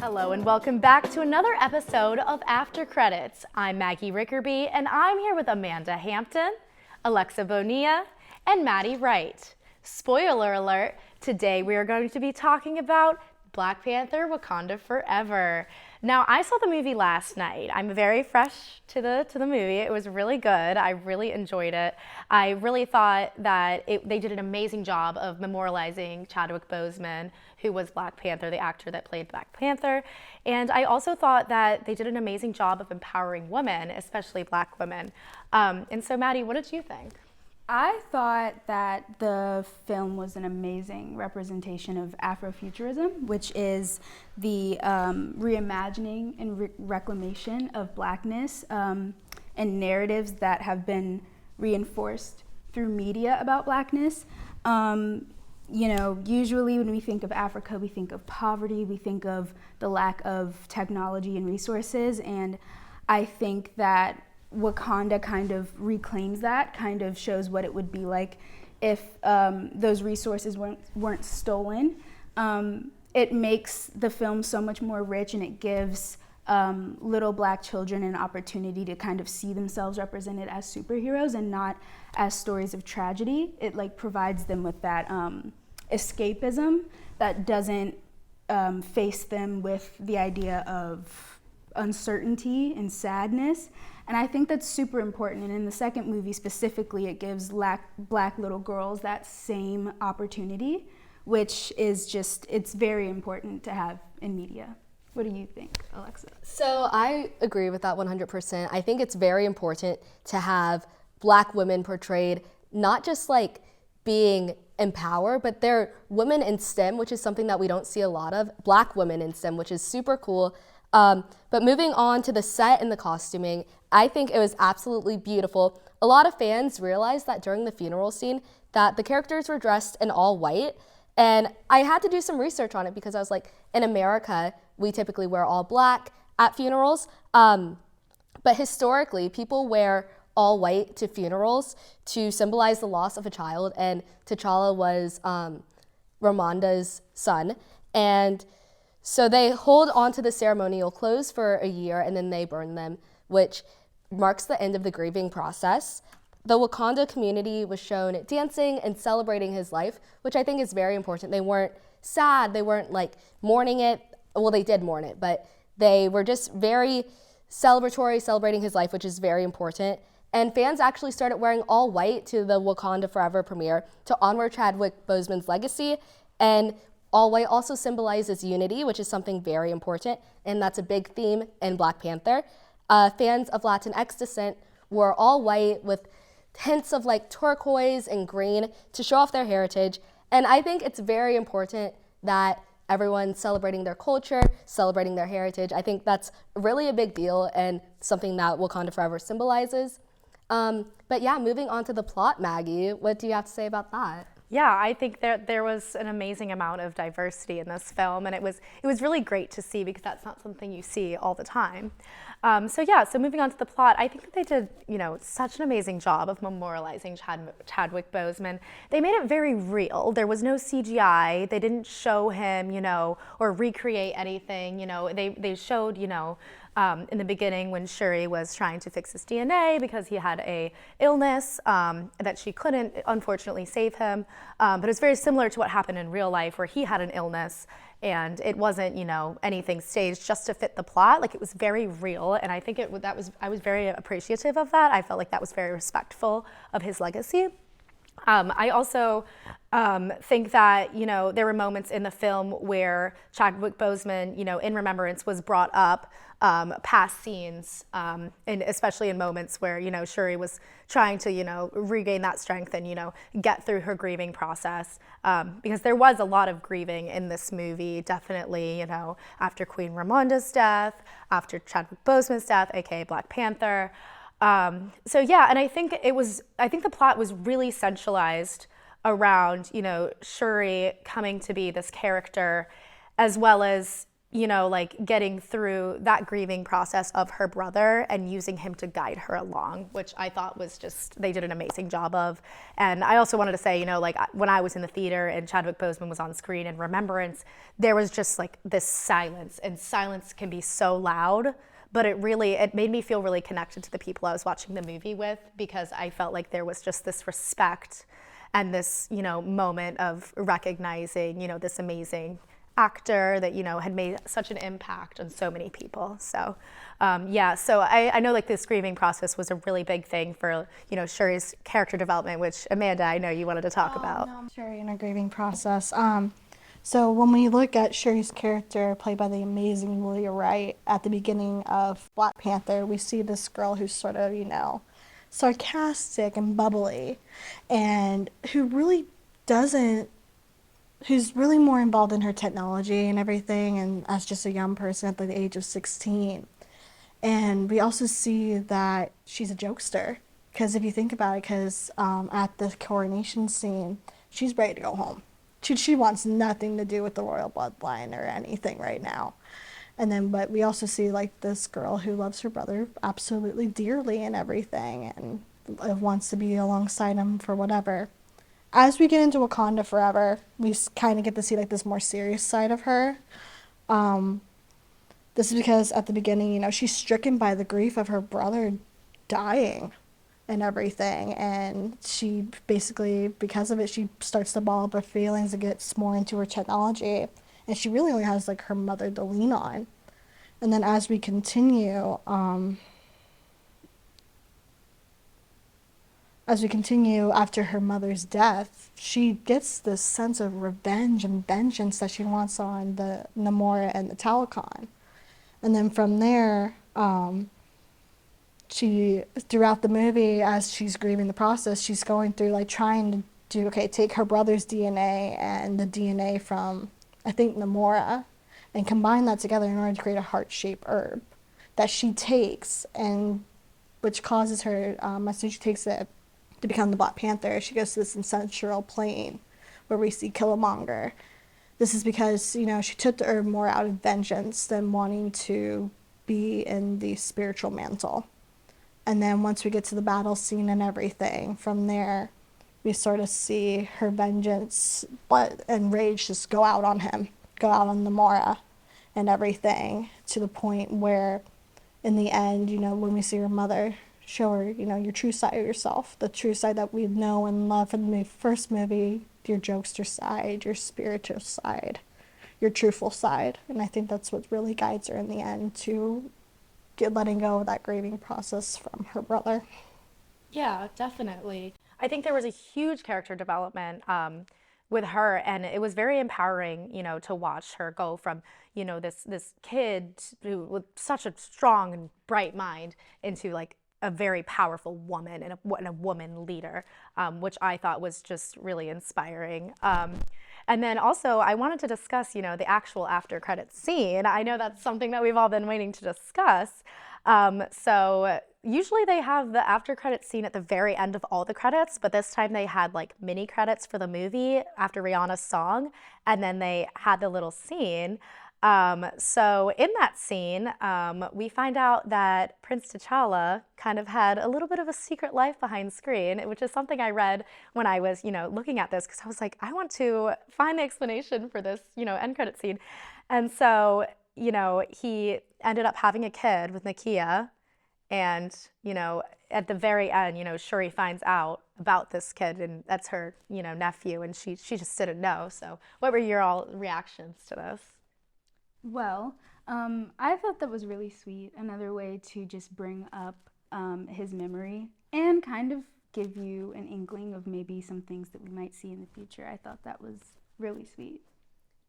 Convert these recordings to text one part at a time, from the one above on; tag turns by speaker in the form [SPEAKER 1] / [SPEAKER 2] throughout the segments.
[SPEAKER 1] Hello and welcome back to another episode of After Credits. I'm Maggie Rickerby and I'm here with Amanda Hampton, Alexa Bonilla, and Mattie Wright. Spoiler alert, today we are going to be talking about Black Panther: Wakanda Forever. Now, I saw the movie last night. I'm very fresh to the movie. It was really good. I really enjoyed it. I really thought that they did an amazing job of memorializing Chadwick Boseman, who was Black Panther, the actor that played Black Panther. And I also thought that they did an amazing job of empowering women, especially Black women. And so, Mattie, what did you think?
[SPEAKER 2] I thought that the film was an amazing representation of Afrofuturism, which is the reimagining and reclamation of Blackness and narratives that have been reinforced through media about Blackness. Usually when we think of Africa, we think of poverty, we think of the lack of technology and resources, and I think that Wakanda kind of reclaims that, kind of shows what it would be like if those resources weren't stolen. It makes the film so much more rich, and it gives little Black children an opportunity to kind of see themselves represented as superheroes and not as stories of tragedy. It provides them with that escapism that doesn't face them with the idea of uncertainty and sadness. And I think that's super important. And in the second movie specifically, it gives Black little girls that same opportunity, which is it's very important to have in media. What do you think, Alexa?
[SPEAKER 3] So I agree with that 100%. I think it's very important to have Black women portrayed, not just being empowered, but they're women in STEM, which is something that we don't see a lot of. Black women in STEM, which is super cool. But moving on to the set and the costuming, I think it was absolutely beautiful. A lot of fans realized that during the funeral scene that the characters were dressed in all white. And I had to do some research on it because I was in America, we typically wear all black at funerals. But historically, people wear all white to funerals to symbolize the loss of a child. And T'Challa was Ramonda's son. And so they hold on to the ceremonial clothes for a year and then they burn them, which marks the end of the grieving process. The Wakanda community was shown dancing and celebrating his life, which I think is very important. They weren't sad, they weren't mourning it. Well, they did mourn it, but they were just very celebratory, celebrating his life, which is very important. And fans actually started wearing all white to the Wakanda Forever premiere to honor Chadwick Boseman's legacy. And all white also symbolizes unity, which is something very important, and that's a big theme in Black Panther. Fans of Latinx descent wore all white with hints of turquoise and green to show off their heritage. And I think it's very important that everyone's celebrating their culture, celebrating their heritage. I think that's really a big deal and something that Wakanda Forever symbolizes. But yeah, moving on to the plot, Maggie, what do you have to say about that?
[SPEAKER 1] Yeah, I think there was an amazing amount of diversity in this film, and it was really great to see because that's not something you see all the time. So moving on to the plot, I think that they did, such an amazing job of memorializing Chadwick Boseman. They made it very real. There was no CGI. They didn't show him, or recreate anything. They showed, in the beginning when Shuri was trying to fix his DNA because he had a illness that she couldn't, unfortunately, save him. But it was very similar to what happened in real life where he had an illness and it wasn't, anything staged just to fit the plot. it was very real, and I think I was very appreciative of that. I felt like that was very respectful of his legacy. I also think that, there were moments in the film where Chadwick Boseman, in remembrance was brought up past scenes, and especially in moments where, Shuri was trying to, regain that strength and, get through her grieving process. Because there was a lot of grieving in this movie, definitely, after Queen Ramonda's death, after Chadwick Boseman's death, aka Black Panther. And I think the plot was really centralized around, Shuri coming to be this character, as well as, you know, like getting through that grieving process of her brother and using him to guide her along, which I thought was just, they did an amazing job of. And I also wanted to say, you know, like when I was in the theater and Chadwick Boseman was on screen in Remembrance, there was just like this silence, and silence can be so loud, but it made me feel really connected to the people I was watching the movie with, because I felt like there was just this respect and this, you know, moment of recognizing, you know, this amazing actor that, you know, had made such an impact on so many people. So so I know like this grieving process was a really big thing for, you know, Shuri's character development, which Amanda, I know you wanted to talk about.
[SPEAKER 4] Shuri in a grieving process. So when we look at Shuri's character, played by the amazing Wright, at the beginning of Black Panther, we see this girl who's sort of, you know, sarcastic and bubbly, and who's really more involved in her technology and everything, and as just a young person at the age of 16. And we also see that she's a jokester, because if you think about it, because at the coronation scene, she's ready to go home. She wants nothing to do with the royal bloodline or anything right now. And then, but we also see like this girl who loves her brother absolutely dearly and everything, and wants to be alongside him for whatever. As we get into Wakanda Forever, we kind of get to see like this more serious side of her. This is because at the beginning, you know, she's stricken by the grief of her brother dying and everything, and she basically, because of it, she starts to ball up her feelings and gets more into her technology, and she really only has like her mother to lean on. And then as we continue after her mother's death, she gets this sense of revenge and vengeance that she wants on the Namora and the Talokan. And then from there, she, throughout the movie, as she's grieving the process, she's going through like trying to take her brother's DNA and the DNA from, I think, Namora, and combine that together in order to create a heart-shaped herb that she takes, and which causes her, as soon as she takes it, to become the Black Panther. She goes to this ancestral plane where we see Killmonger. This is because, you know, she took the herb more out of vengeance than wanting to be in the spiritual mantle. And then once we get to the battle scene and everything, from there, we sort of see her vengeance and rage just go out on him, go out on Namora and everything, to the point where, in the end, you know, when we see her mother, show her, you know, your true side of yourself, the true side that we know and love from the first movie, your jokester side, your spiritual side, your truthful side. And I think that's what really guides her in the end to letting go of that grieving process from her brother.
[SPEAKER 1] Yeah, definitely. I think there was a huge character development with her, and it was very empowering, you know, to watch her go from, you know, this kid with such a strong and bright mind into like a very powerful woman and a woman leader, which I thought was just really inspiring. And then also I wanted to discuss, you know, the actual after credits scene. I know that's something that we've all been waiting to discuss. So usually they have the after credits scene at the very end of all the credits, but this time they had like mini credits for the movie after Rihanna's song, and then they had the little scene. So in that scene, we find out that Prince T'Challa kind of had a little bit of a secret life behind screen, which is something I read when I was, you know, looking at this, because I was like, I want to find the explanation for this, you know, end credit scene. And so, you know, he ended up having a kid with Nakia, and, you know, at the very end, you know, Shuri finds out about this kid, and that's her, you know, nephew, and she just didn't know. So what were your all reactions to this?
[SPEAKER 2] Well, I thought that was really sweet. Another way to just bring up his memory and kind of give you an inkling of maybe some things that we might see in the future. I thought that was really sweet.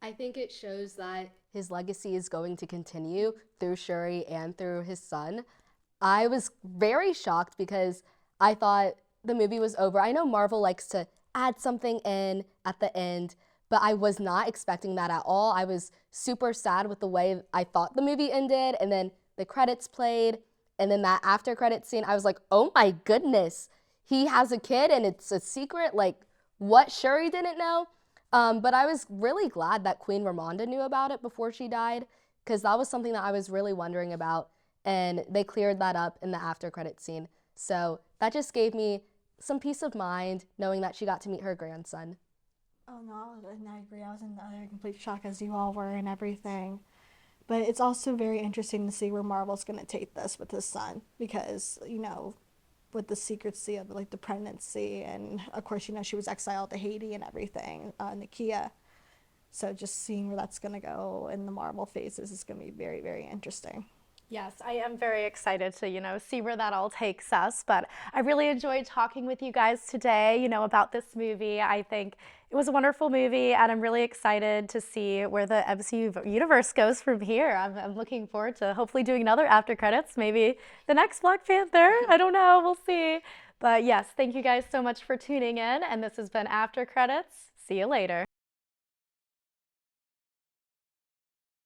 [SPEAKER 3] I think it shows that his legacy is going to continue through Shuri and through his son. I was very shocked because I thought the movie was over. I know Marvel likes to add something in at the end, but I was not expecting that at all. I was super sad with the way I thought the movie ended, and then the credits played, and then that after credits scene, I was like, oh my goodness, he has a kid and it's a secret, like what Shuri didn't know. But I was really glad that Queen Ramonda knew about it before she died, because that was something that I was really wondering about, and they cleared that up in the after credit scene. So that just gave me some peace of mind knowing that she got to meet her grandson.
[SPEAKER 4] Oh no, and I agree. I was in utter complete shock as you all were and everything. But it's also very interesting to see where Marvel's going to take this with his son because, you know, with the secrecy of like the pregnancy and of course, you know, she was exiled to Haiti and everything, Nakia. So just seeing where that's going to go in the Marvel phases is going to be very, very interesting.
[SPEAKER 1] Yes, I am very excited to, see where that all takes us. But I really enjoyed talking with you guys today, about this movie. I think it was a wonderful movie, and I'm really excited to see where the MCU universe goes from here. I'm looking forward to hopefully doing another after credits, maybe the next Black Panther. I don't know, we'll see. But yes, thank you guys so much for tuning in, and this has been After Credits. See you later.